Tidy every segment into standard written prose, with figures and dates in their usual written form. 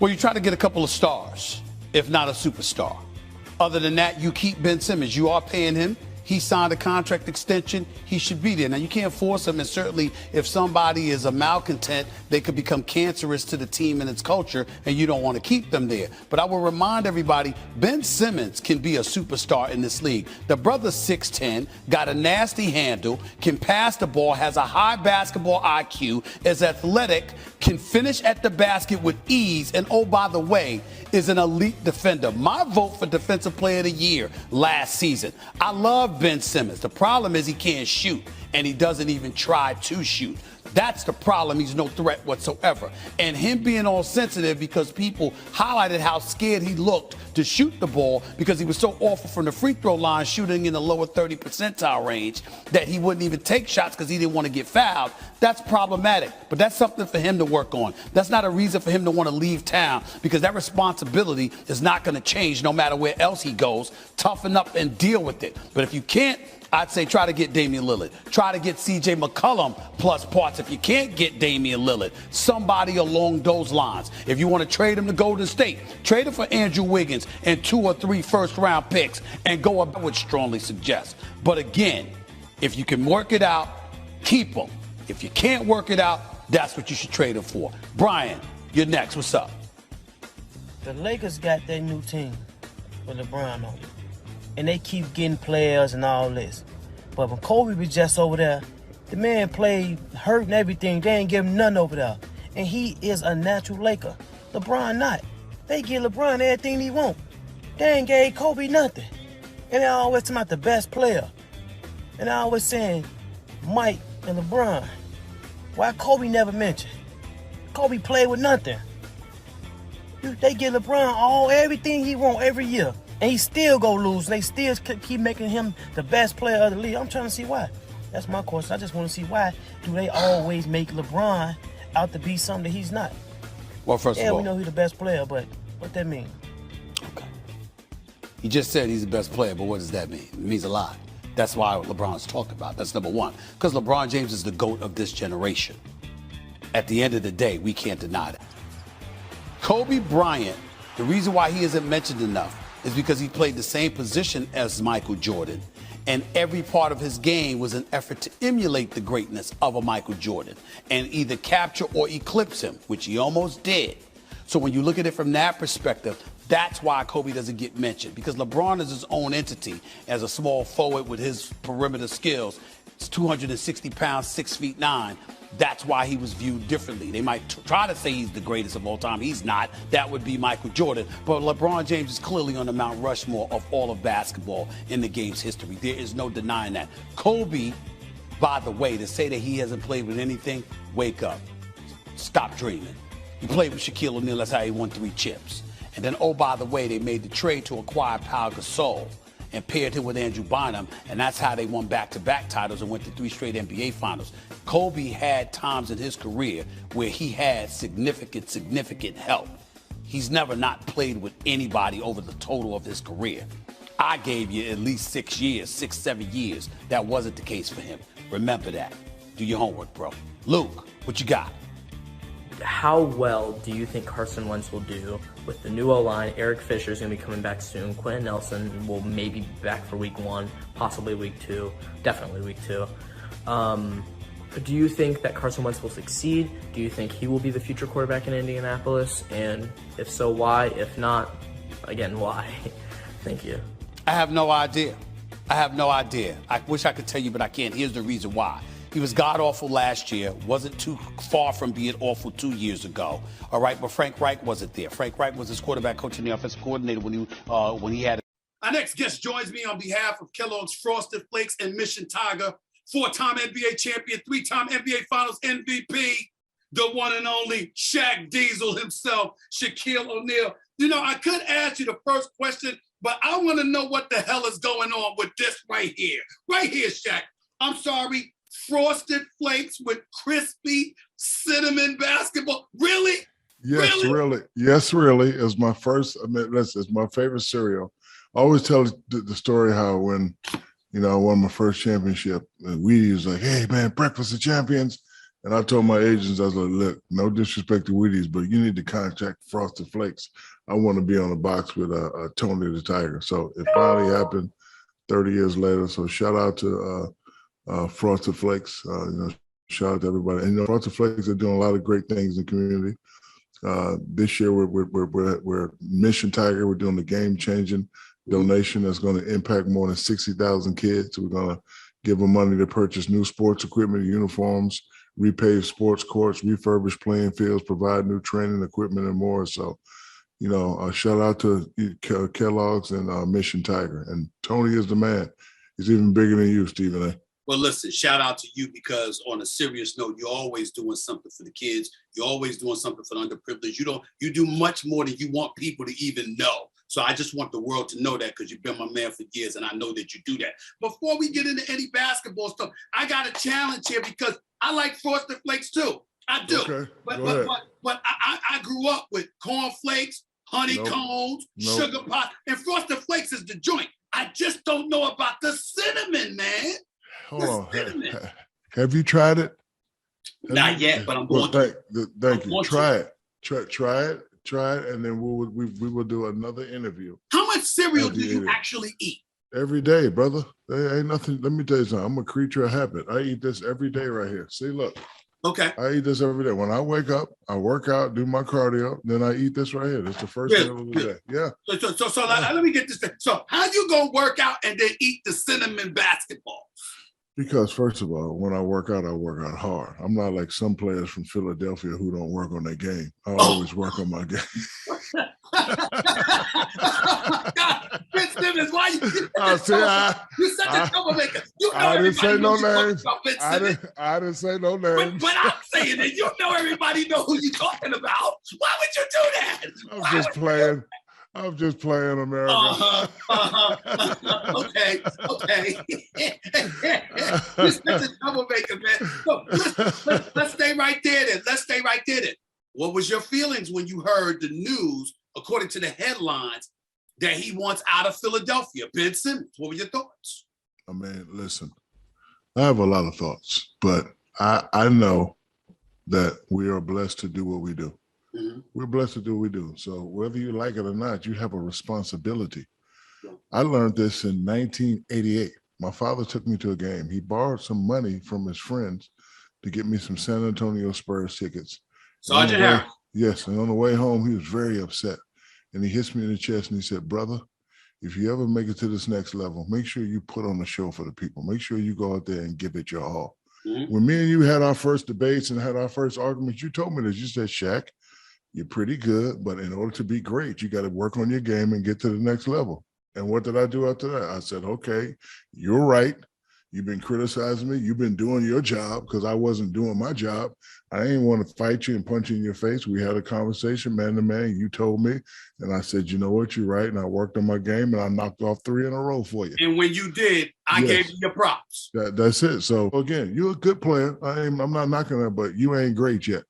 Well, you try to get a couple of stars, if not a superstar. Other than that, you keep Ben Simmons. You are paying him. He signed a contract extension. He should be there. Now, you can't force him, and certainly if somebody is a malcontent, they could become cancerous to the team and its culture, and you don't want to keep them there. But I will remind everybody, Ben Simmons can be a superstar in this league. The brother's 6'10", got a nasty handle, can pass the ball, has a high basketball IQ, is athletic, can finish at the basket with ease, and oh, by the way, is an elite defender. My vote for Defensive Player of the Year last season. I love Ben Simmons. The problem is he can't shoot, and he doesn't even try to shoot. That's the problem. He's no threat whatsoever. And him being all sensitive because people highlighted how scared he looked to shoot the ball because he was so awful from the free throw line, shooting in the lower 30 percentile range, that he wouldn't even take shots because he didn't want to get fouled. That's problematic. But that's something for him to work on. That's not a reason for him to want to leave town, because that responsibility is not going to change no matter where else he goes. Toughen up and deal with it. But if you can't, I'd say try to get Damian Lillard. Try to get C.J. McCollum plus parts. If you can't get Damian Lillard, somebody along those lines. If you want to trade him to Golden State, trade him for Andrew Wiggins and 2 or 3 first-round picks and go up, I would strongly suggest. But again, if you can work it out, keep him. If you can't work it out, that's what you should trade him for. Brian, you're next. What's up? The Lakers got their new team with LeBron on it. And they keep getting players and all this. But when Kobe was just over there, the man played hurt and everything. They ain't give him none over there. And he is a natural Laker. LeBron not. They give LeBron everything he want. They ain't gave Kobe nothing. And they always talking about the best player. And they always saying Mike and LeBron. Why Kobe never mentioned? Kobe played with nothing. They give LeBron everything he want every year. And he still go lose. They still keep making him the best player of the league. I'm trying to see why. That's my question. I just want to see why do they always make LeBron out to be something that he's not. Well, first of all, we know he's the best player, but what that mean? Okay. He just said he's the best player, but what does that mean? It means a lot. That's why LeBron's talked about. That's number one. Because LeBron James is the GOAT of this generation. At the end of the day, we can't deny that. Kobe Bryant, the reason why he isn't mentioned enough is because he played the same position as Michael Jordan. And every part of his game was an effort to emulate the greatness of a Michael Jordan and either capture or eclipse him, which he almost did. So when you look at it from that perspective, that's why Kobe doesn't get mentioned, because LeBron is his own entity as a small forward with his perimeter skills. It's 260 pounds, 6'9". That's why he was viewed differently. They might try to say he's the greatest of all time. He's not. That would be Michael Jordan. But LeBron James is clearly on the Mount Rushmore of all of basketball in the game's history. There is no denying that. Kobe, by the way, to say that he hasn't played with anything, wake up. Stop dreaming. He played with Shaquille O'Neal. That's how he won 3 chips. And then, oh, by the way, they made the trade to acquire Pau Gasol and paired him with Andrew Bynum, and that's how they won back-to-back titles and went to 3 straight NBA finals. Kobe had times in his career where he had significant help. He's never not played with anybody over the total of his career. I gave you at least 6 years, 7 years. That wasn't the case for him. Remember that. Do your homework, bro. Luke, what you got? How well do you think Carson Wentz will do with the new O-line? Eric Fisher's going to be coming back soon. Quentin Nelson will maybe be back for week 1, possibly week 2, definitely week 2. Do you think that Carson Wentz will succeed? Do you think he will be the future quarterback in Indianapolis? And if so, why? If not, again, why? Thank you. I have no idea. I wish I could tell you, but I can't. Here's the reason why. He was god-awful last year, wasn't too far from being awful 2 years ago. All right, but Frank Reich wasn't there. Frank Reich was his quarterback coach and the offensive coordinator when he had it. Our next guest joins me on behalf of Kellogg's Frosted Flakes and Mission Tiger, 4-time NBA champion, 3-time NBA Finals MVP, the one and only Shaq Diesel himself, Shaquille O'Neal. You know, I could ask you the first question, but I want to know what the hell is going on with this right here. Right here, Shaq. I'm sorry. Frosted Flakes with crispy cinnamon basketball. Really? Yes, really. Yes, really. It's my first, it's my favorite cereal. I always tell the story how when, I won my first championship, we was like, hey, man, breakfast of champions. And I told my agents, I was like, look, no disrespect to Wheaties, but you need to contact Frosted Flakes. I want to be on the box with Tony the Tiger. So it finally happened 30 years later. So shout out to Frosted Flakes. Shout out to everybody. And Frosted Flakes are doing a lot of great things in the community. This year we're Mission Tiger. We're doing the game-changing donation that's going to impact more than 60,000 kids. We're going to give them money to purchase new sports equipment, uniforms, repave sports courts, refurbish playing fields, provide new training equipment, and more. So, shout out to Kellogg's and Mission Tiger. And Tony is the man. He's even bigger than you, Stephen A. Well, listen, shout out to you, because on a serious note, you're always doing something for the kids. You're always doing something for the underprivileged. You do much more than you want people to even know. So I just want the world to know that, because you've been my man for years, and I know that you do that. Before we get into any basketball stuff, I got a challenge here, because I like Frosted Flakes too. I do. Okay, but I grew up with corn flakes, honeycombs, sugar pie, and Frosted Flakes is the joint. I just don't know about the cinnamon, man. Hold on. Have you tried it? Not yet, but I'm going to. Thank you. Try it. Try it, and then we will do another interview. How much cereal do you actually eat? Every day, brother. There ain't nothing. Let me tell you something. I'm a creature of habit. I eat this every day right here. See, look. Okay. I eat this every day. When I wake up, I work out, do my cardio, then I eat this right here. That's the first meal of the day. Yeah. So let me get this thing. So how you gonna work out and then eat the cinnamon basketball? Because first of all, when I work out hard. I'm not like some players from Philadelphia who don't work on their game. I always work on my game. God, Ben Simmons, why you? You're such a troublemaker. I didn't say no names. I didn't say no names. But I'm saying that everybody know who you're talking about. Why would you do that? I'm just playing America. Okay. You're such a troublemaker, man. So, let's stay right there then. What was your feelings when you heard the news, according to the headlines, that he wants out of Philadelphia? Ben Simmons, what were your thoughts? I mean, listen, I have a lot of thoughts, but I know that we are blessed to do what we do. Mm-hmm. We're blessed to do what we do. So whether you like it or not, you have a responsibility. I learned this in 1988. My father took me to a game. He borrowed some money from his friends to get me some San Antonio Spurs tickets. Sergeant Harris. Yes, and on the way home, he was very upset. And he hits me in the chest and he said, brother, if you ever make it to this next level, make sure you put on a show for the people. Make sure you go out there and give it your all. Mm-hmm. When me and you had our first debates and had our first arguments, you told me this. You said, Shaq, you're pretty good, but in order to be great, you got to work on your game and get to the next level. And what did I do after that? I said, okay, you're right. You've been criticizing me. You've been doing your job, because I wasn't doing my job. I didn't want to fight you and punch you in your face. We had a conversation man to man. You told me, and I said, you know what, you're right. And I worked on my game, and I knocked off 3 in a row for you. And when you did, I gave you your props. That's it. So again, you're a good player. I'm not knocking that, but you ain't great yet.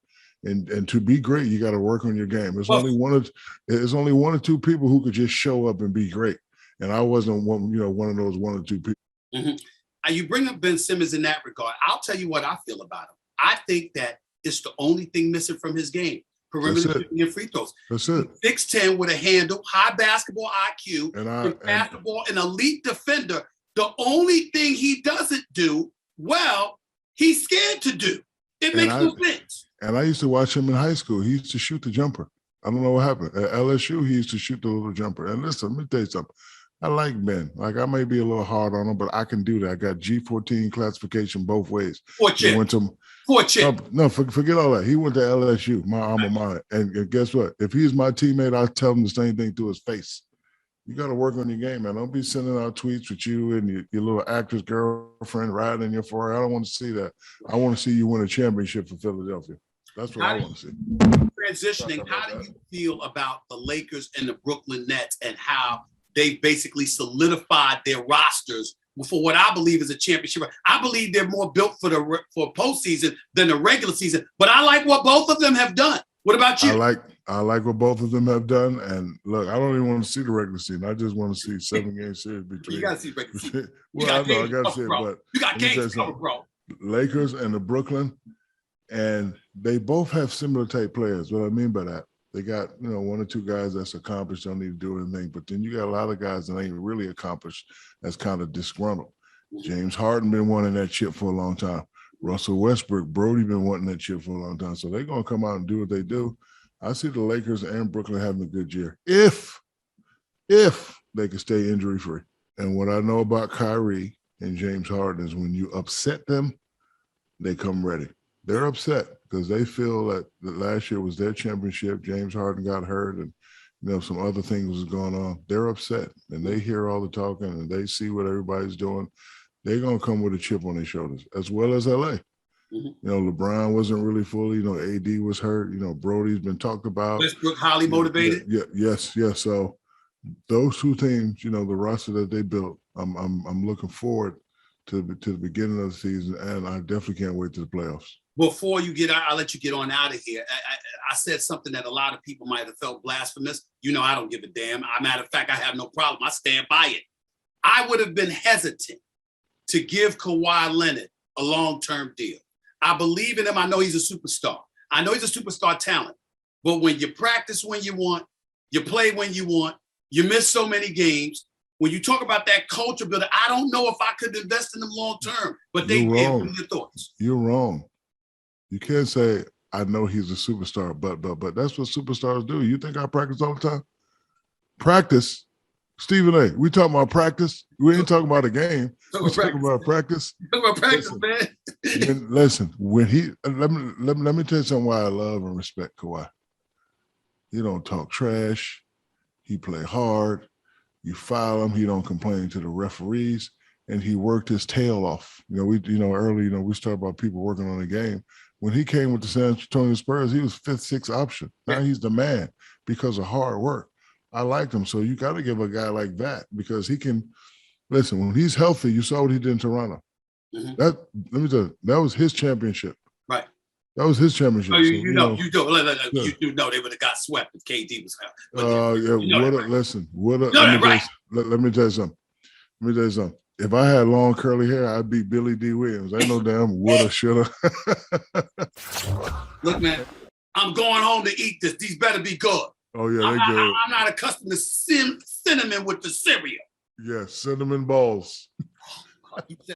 And to be great, you got to work on your game. There's only one or two people who could just show up and be great. And I wasn't one of those 1 or 2 people. Mm-hmm. You bring up Ben Simmons in that regard. I'll tell you what I feel about him. I think that it's the only thing missing from his game. Perimeter shooting and free throws. That's it. 6'10" with a handle, high basketball IQ, and basketball, an elite defender. The only thing he doesn't do well, he's scared to do. It makes no sense. And I used to watch him in high school. He used to shoot the jumper. I don't know what happened. At LSU, he used to shoot the little jumper. And listen, let me tell you something. I like Ben. Like, I may be a little hard on him, but I can do that. I got G14 classification both ways. Forget all that. He went to LSU, my alma mater. And guess what? If he's my teammate, I'll tell him the same thing to his face. You got to work on your game, man. Don't be sending out tweets with you and your little actress girlfriend riding in your Ferrari. I don't want to see that. I want to see you win a championship for Philadelphia. That's what I want to see. Transitioning, how do you feel about the Lakers and the Brooklyn Nets and how they basically solidified their rosters for what I believe is a championship? I believe they're more built for postseason than the regular season, but I like what both of them have done. What about you? I like what both of them have done. And look, I don't even want to see the regular season. I just want to see 7-game series between. You got to see regular season. Well, I know, I got to see it, but you got games covered, bro. Lakers and the Brooklyn And they both have similar type players. What I mean by that, they got, one or two guys that's accomplished, don't need to do anything. But then you got a lot of guys that ain't really accomplished, that's kind of disgruntled. James Harden been wanting that chip for a long time. Russell Westbrook, Brody been wanting that chip for a long time. So they're going to come out and do what they do. I see the Lakers and Brooklyn having a good year if they can stay injury-free. And what I know about Kyrie and James Harden is when you upset them, they come ready. They're upset because they feel that last year was their championship. James Harden got hurt and, some other things was going on. They're upset and they hear all the talking and they see what everybody's doing. They're going to come with a chip on their shoulders, as well as LA. LeBron wasn't really fully, AD was hurt. Brody's been talked about. Westbrook highly motivated. Yes. So those two teams, the roster that they built, I'm looking forward to the beginning of the season, and I definitely can't wait to the playoffs. Before you get out, I'll let you get on out of here. I said something that a lot of people might have felt blasphemous. I don't give a damn. Matter of fact, I have no problem. I stand by it. I would have been hesitant to give Kawhi Leonard a long-term deal. I believe in him. I know he's a superstar. I know he's a superstar talent. But when you practice when you want, you play when you want, you miss so many games. When you talk about that culture builder, I don't know if I could invest in them long-term. But they did. What are your thoughts? You're wrong. You can't say, I know he's a superstar, but that's what superstars do. You think I practice all the time? Practice. Stephen A., we talking about practice. We ain't talking about a game. We're talking about practice. Talking about practice, man. Listen, when let me tell you something why I love and respect Kawhi. He don't talk trash. He play hard. You foul him. He don't complain to the referees, and he worked his tail off. Early, we started about people working on the game. When he came with the San Antonio Spurs, he was 5th, 6th option. Now he's the man because of hard work. I liked him. So you got to give a guy like that because he can listen. When he's healthy, you saw what he did in Toronto. Mm-hmm. Let me tell you, that was his championship. Right. That was his championship. So you know they would have got swept if KD was out. Listen. Let me tell you something. If I had long curly hair, I'd be Billy D. Williams. Ain't no damn woulda, shoulda. Look, man, I'm going home to eat this. These better be good. Oh, yeah, they good. I'm not accustomed to cinnamon with the cereal. Yeah, cinnamon balls.